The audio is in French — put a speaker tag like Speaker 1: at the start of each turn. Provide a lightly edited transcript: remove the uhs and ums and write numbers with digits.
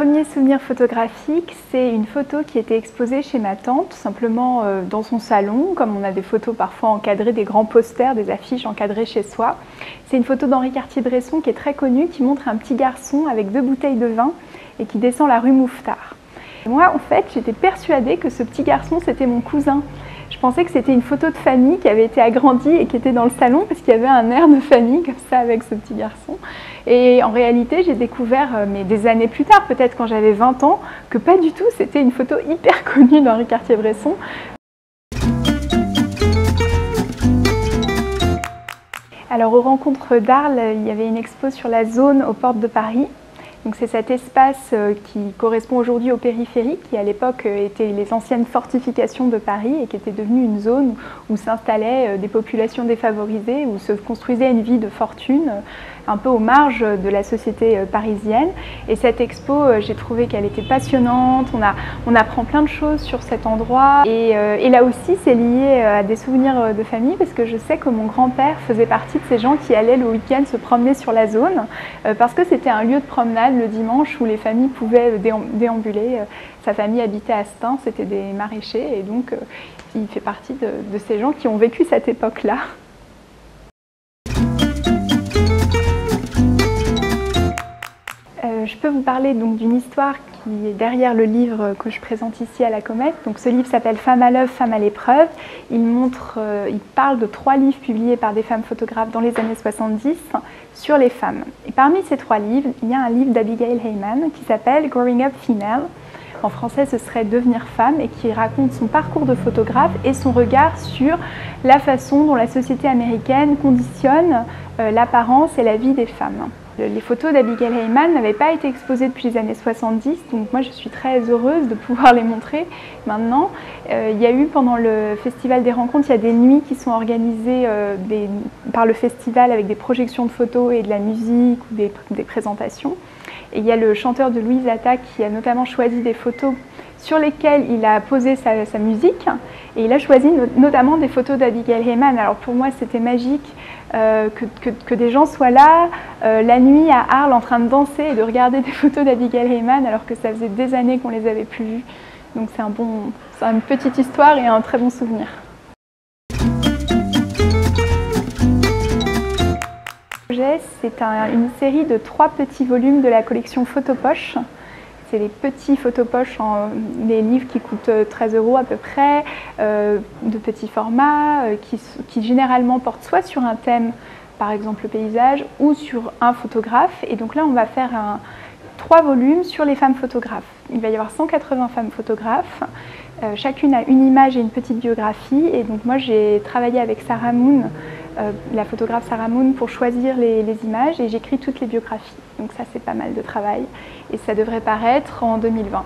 Speaker 1: premier souvenir photographique, c'est une photo qui était exposée chez ma tante, tout simplement dans son salon, comme on a des photos parfois encadrées, des grands posters, des affiches encadrées chez soi. C'est une photo d'Henri Cartier-Bresson qui est très connue, qui montre un petit garçon avec 2 bouteilles de vin et qui descend la rue Mouffetard. Et moi, en fait, j'étais persuadée que ce petit garçon, c'était mon cousin. Je pensais que c'était une photo de famille qui avait été agrandie et qui était dans le salon parce qu'il y avait un air de famille comme ça avec ce petit garçon. Et en réalité, j'ai découvert, mais des années plus tard, peut-être quand j'avais 20 ans, que pas du tout, c'était une photo hyper connue d'Henri Cartier-Bresson. Alors aux Rencontres d'Arles, il y avait une expo sur la zone aux portes de Paris. Donc c'est cet espace qui correspond aujourd'hui au périphérique, qui à l'époque étaient les anciennes fortifications de Paris et qui était devenue une zone où s'installaient des populations défavorisées, où se construisait une vie de fortune, un peu aux marges de la société parisienne. Et cette expo, j'ai trouvé qu'elle était passionnante, on apprend plein de choses sur cet endroit. Et là aussi, c'est lié à des souvenirs de famille, parce que je sais que mon grand-père faisait partie de ces gens qui allaient le week-end se promener sur la zone, parce que c'était un lieu de promenade le dimanche où les familles pouvaient déambuler. Sa famille habitait à Stains, c'était des maraîchers, et donc il fait partie de ces gens qui ont vécu cette époque-là. Je peux vous parler donc d'une histoire qui est derrière le livre que je présente ici à la Comète. Donc ce livre s'appelle Femme à l'œuvre, femme à l'épreuve. Il parle de 3 livres publiés par des femmes photographes dans les années 70 sur les femmes. Et parmi ces 3 livres, il y a un livre d'Abigail Heyman qui s'appelle Growing Up Female. En français, ce serait Devenir femme, et qui raconte son parcours de photographe et son regard sur la façon dont la société américaine conditionne l'apparence et la vie des femmes. Les photos d'Abigail Heyman n'avaient pas été exposées depuis les années 70, donc moi je suis très heureuse de pouvoir les montrer maintenant. Il y a eu pendant le Festival des Rencontres, il y a des nuits qui sont organisées par le festival avec des projections de photos et de la musique ou des présentations. Et il y a le chanteur de Louise Attaque qui a notamment choisi des photos sur lesquelles il a posé sa musique, et il a choisi notamment des photos d'Abigail Heyman. Alors pour moi c'était magique que des gens soient là la nuit à Arles en train de danser et de regarder des photos d'Abigail Heyman alors que ça faisait des années qu'on les avait plus vues. Donc c'est une petite histoire et un très bon souvenir. C'est une série de 3 petits volumes de la collection Photopoche. C'est les petits photopoches, des livres qui coûtent 13 € à peu près, de petits formats, qui généralement portent soit sur un thème, par exemple le paysage, ou sur un photographe. Et donc là, on va faire 3 volumes sur les femmes photographes. Il va y avoir 180 femmes photographes. Chacune a une image et une petite biographie. Et donc moi, j'ai travaillé avec Sarah Moon, la photographe Sarah Moon, pour choisir les images, et j'écris toutes les biographies. Donc ça, c'est pas mal de travail et ça devrait paraître en 2020.